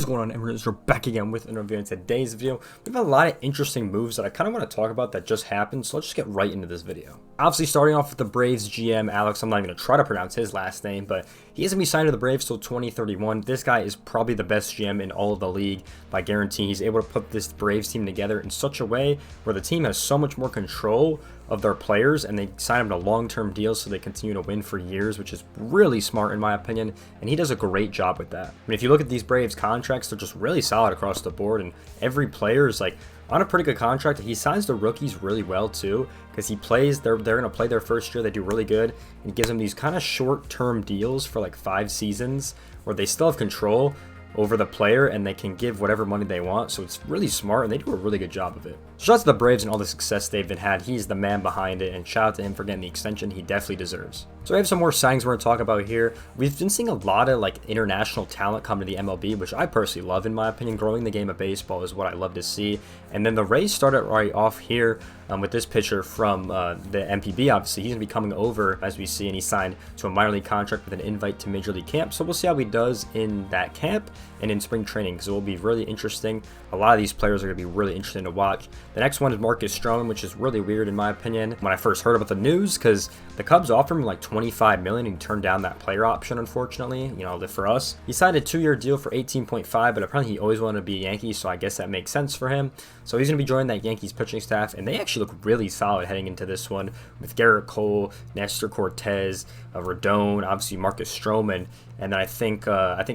What is going on, Emirates? We're back again with an review. In today's video, we have a lot of interesting moves that I kind of want to talk about that just happened, so let's just get right into this video. Obviously, starting off with the Braves GM, Alex, I'm not even going to try to pronounce his last name, but he isn't going to be signed to the Braves till 2031. This guy is probably the best GM in all of the league by guarantee. He's able to put this Braves team together in such a way where the team has so much more control of their players, and they sign them to long-term deals so they continue to win for years, which is really smart in my opinion, and he does a great job with that. I mean, if you look at these Braves contracts, they're just really solid across the board, and every player is like on a pretty good contract. He signs the rookies really well too, because he plays, they're going to play their first year, they do really good, and he gives them these kind of short-term deals for like 5 seasons where they still have control over the player and they can give whatever money they want. So it's really smart and they do a really good job of it. Shout out to the Braves and all the success they've had. He's the man behind it, and shout out to him for getting the extension he definitely deserves. So we have some more signings we're going to talk about here. We've been seeing a lot of like international talent come to the MLB, which I personally love in my opinion. Growing the game of baseball is what I love to see. And then the Rays started right off here with this pitcher from the MPB. Obviously, he's going to be coming over as we see, and he signed to a minor league contract with an invite to Major League camp. So we'll see how he does in that camp and in spring training, because it will be really interesting. A lot of these players are going to be really interesting to watch. The next one is Stroman, which is really weird in my opinion when I first heard about the news, because the Cubs offered him like $25 million and he turned down that player option, unfortunately. You know, for us, he signed a 2-year deal for 18.5, but apparently he always wanted to be a Yankee, so I guess that makes sense for him. So he's going to be joining that Yankees pitching staff, and they actually look really solid heading into this one with Garrett Cole, Nestor Cortez, Rodon, obviously Marcus Stroman, and then I think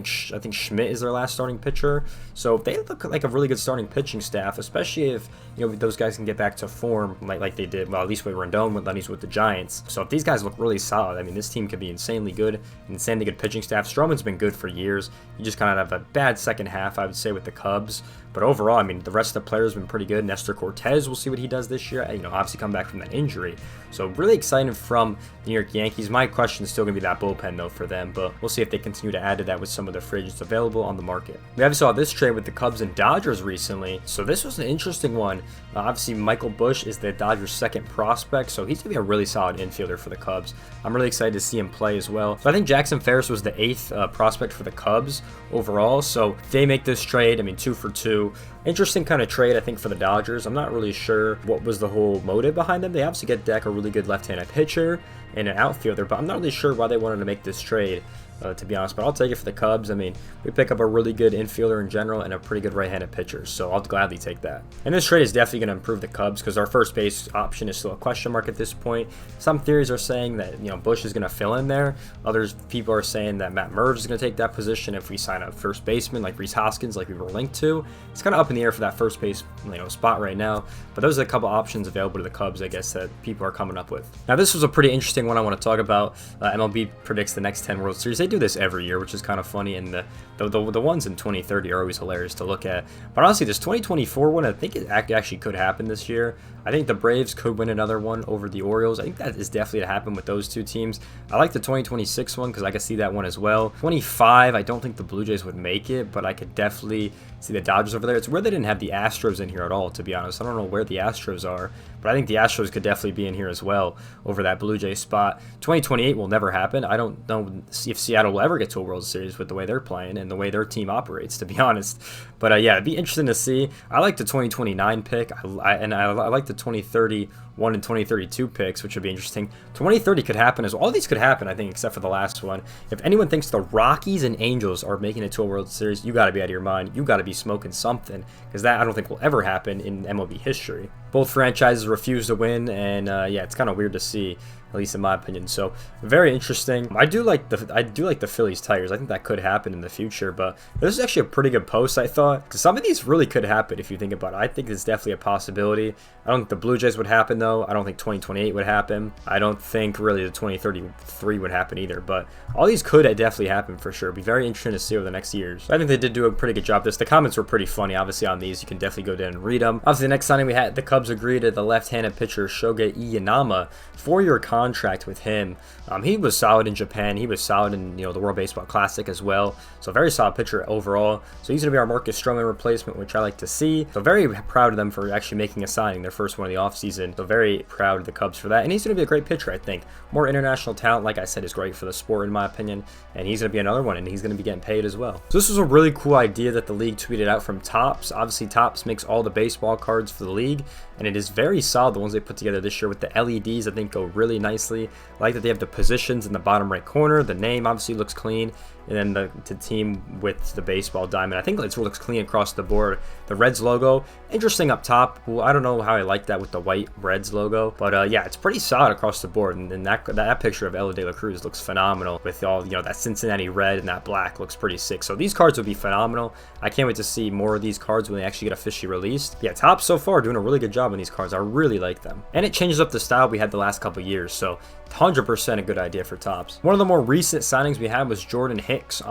Schmidt is their last starting pitcher. So they look like a really good starting pitching staff, especially if those guys can get back to form like they did, well, at least with Rodon when he's with the Giants. So if these guys look really solid, I mean, this team could be insanely good, insanely good pitching staff. Stroman's been good for years. You just kind of have a bad second half, I would say, with the Cubs. But overall, I mean, the rest of the players have been pretty good. Nestor Cortez, we'll see what he does this year. Obviously come back from that injury. So really excited from the New York Yankees. My question is still going to be that bullpen, though, for them. But we'll see if they continue to add to that with some of the free agents available on the market. We obviously saw this trade with the Cubs and Dodgers recently. So this was an interesting one. Obviously, Michael Busch is the Dodgers' second prospect. So he's going to be a really solid infielder for the Cubs. I'm really excited to see him play as well. So I think Jackson Ferris was the 8th prospect for the Cubs overall. So they make this trade, I mean, 2 for 2. Interesting kind of trade, I think, for the Dodgers. I'm not really sure what was the whole motive behind them. They obviously get Deck, a really good left-handed pitcher, and an outfielder, but I'm not really sure why they wanted to make this trade, to be honest. But I'll take it for the Cubs. I mean, we pick up a really good infielder in general and a pretty good right-handed pitcher, so I'll gladly take that. And this trade is definitely going to improve the Cubs, because our first base option is still a question mark at this point. Some theories are saying that Busch is going to fill in there. Others people are saying that Matt Merv is going to take that position if we sign a first baseman like Rhys Hoskins, like we were linked to. It's kind of up in the air for that first base spot right now, but those are a couple options available to the Cubs, I guess, that people are coming up with. Now this was a pretty interesting one I want to talk about. MLB predicts the next 10 World Series. They do this every year, which is kind of funny, and the ones in 2030 are always hilarious to look at. But honestly, this 2024 one, I think it actually could happen this year. I think the Braves could win another one over the Orioles. I think that is definitely to happen with those two teams. I like the 2026 one because I can see that one as well. 25, I don't think the Blue Jays would make it, but I could definitely see the Dodgers over there. It's where they didn't have the Astros in here at all, to be honest. I don't know where the Astros are, but I think the Astros could definitely be in here as well over that Blue Jay spot. 2028 will never happen. I don't know if Seattle will ever get to a World Series with the way they're playing and the way their team operates, to be honest. But yeah, it'd be interesting to see. I like the 2029 pick, and I like the 2031 and 2032 picks, which would be interesting. 2030 could happen as well. All these could happen, I think, except for the last one. If anyone thinks the Rockies and Angels are making it to a World Series, you got to be out of your mind. You got to be smoking something, because that I don't think will ever happen in MLB history. Both franchises refuse to win, and yeah, it's kind of weird to see, at least in my opinion. So very interesting. I do like the Phillies Tigers. I think that could happen in the future, but this is actually a pretty good post, I thought, because some of these really could happen if you think about it. I think it's definitely a possibility. I don't think the Blue Jays would happen, though. I don't think 2028 would happen. I don't think really the 2033 would happen either, but all these could definitely happen for sure. It'd be very interesting to see over the next years. I think they did do a pretty good job. The comments were pretty funny, obviously, on these. You can definitely go down and read them. Obviously, the next signing we had, the Cubs agreed to the left-handed pitcher Shohei Iyanama, 4-year contract. contract with him. He was solid in Japan. He was solid in the World Baseball Classic as well. So very solid pitcher overall. So he's going to be our Marcus Stroman replacement, which I like to see. So very proud of them for actually making a signing, their first one of the offseason. So very proud of the Cubs for that. And he's going to be a great pitcher, I think. More international talent, like I said, is great for the sport in my opinion. And he's going to be another one, and he's going to be getting paid as well. So this was a really cool idea that the league tweeted out from Topps. Obviously, Topps makes all the baseball cards for the league, and it is very solid. The ones they put together this year with the LEDs, I think, go really nicely. I like that they have the positions in the bottom right corner. The name obviously looks clean, and then the team with the baseball diamond. I think it looks clean across the board. The Reds logo, interesting up top. Well, I don't know how I like that with the white Reds logo, but yeah, it's pretty solid across the board. And that picture of Ella De La Cruz looks phenomenal with all that Cincinnati red and that black looks pretty sick. So these cards would be phenomenal. I can't wait to see more of these cards when they actually get officially released. Yeah, Topps so far doing a really good job on these cards. I really like them, and it changes up the style we had the last couple years. So 100% a good idea for Topps. One of the more recent signings we had was Jordan Hicks.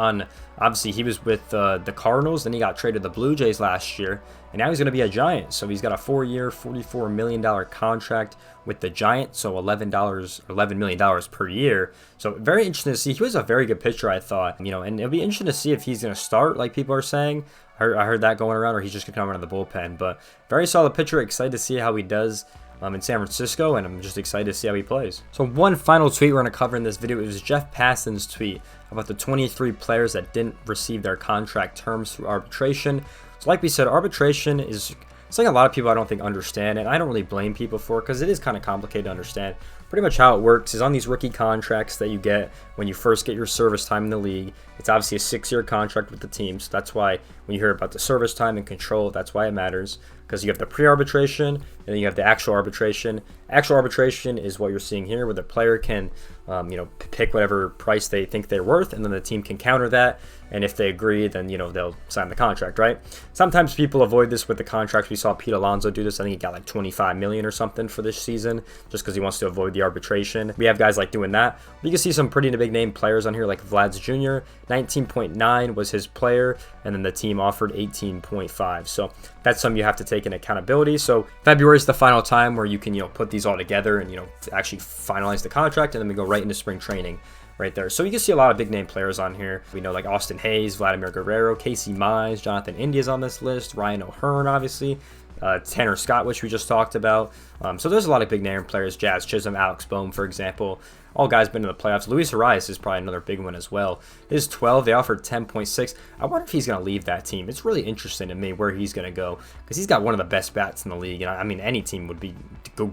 Obviously he was with the Cardinals, then he got traded to the Blue Jays last year, and now he's going to be a Giant. So he's got a 4-year, $44 million contract with the Giants, so $11 million per year. So very interesting to see. He was a very good pitcher, I thought, and it'll be interesting to see if he's going to start, like people are saying. I heard that going around, or he's just going to come around the bullpen. But very solid pitcher. Excited to see how he does in San Francisco, and I'm just excited to see how he plays. So one final tweet we're going to cover in this video is Jeff Passan's tweet about the 23 players that didn't receive their contract terms through arbitration. So like we said, arbitration is something a lot of people I don't think understand, and I don't really blame people for it because it is kind of complicated to understand. Pretty much how it works is on these rookie contracts that you get when you first get your service time in the league. It's obviously a 6-year contract with the team, so that's why when you hear about the service time and control, that's why it matters, because you have the pre-arbitration and then you have the actual arbitration. Actual arbitration is what you're seeing here, where the player can pick whatever price they think they're worth, and then the team can counter that, and if they agree, then they'll sign the contract, right? Sometimes people avoid this with the contracts. We saw Pete Alonso do this. I think he got like $25 million or something for this season just because he wants to avoid the arbitration. We have guys like doing that. But you can see some pretty big name players on here, like Vlad's Jr. 19.9 was his player, and then the team offered 18.5. So that's something you have to take in accountability. So February is the final time where you can put these all together and actually finalize the contract, and then we go right into spring training right there. So you can see a lot of big name players on here. We know like Austin Hayes, Vladimir Guerrero, Casey Mize, Jonathan India's on this list, Ryan O'Hearn obviously, Tanner Scott, which we just talked about. So there's a lot of big name players, Jazz Chisholm, Alex Bohm, for example. All guys been in the playoffs. Luis Arias is probably another big one as well. His 12, they offered 10.6. I wonder if he's going to leave that team. It's really interesting to me where he's going to go, because he's got one of the best bats in the league. And I mean, any team would be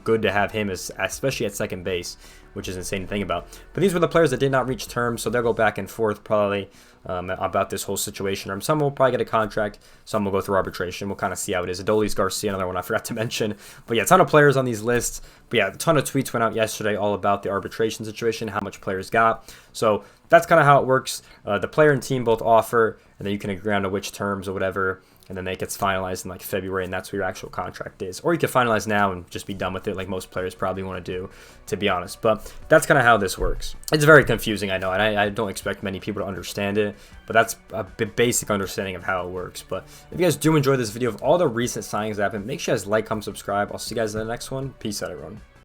good to have him, especially at second base, which is insane to think about. But these were the players that did not reach terms, so they'll go back and forth probably about this whole situation. Some will probably get a contract, some will go through arbitration. We'll kind of see how it is. Adolis Garcia, another one I forgot to mention. But yeah, a ton of players on these lists. But yeah, a ton of tweets went out yesterday all about the arbitration situation, how much players got. So that's kind of how it works. The player and team both offer, and then you can agree on to which terms or whatever, and then it gets finalized in like February, and that's what your actual contract is. Or you can finalize now and just be done with it, like most players probably want to do, to be honest. But that's kind of how this works. It's very confusing, I know, and I don't expect many people to understand it, but that's a basic understanding of how it works. But if you guys do enjoy this video of all the recent signings that happened, make sure you guys like, comment, subscribe. I'll see you guys in the next one. Peace out, everyone.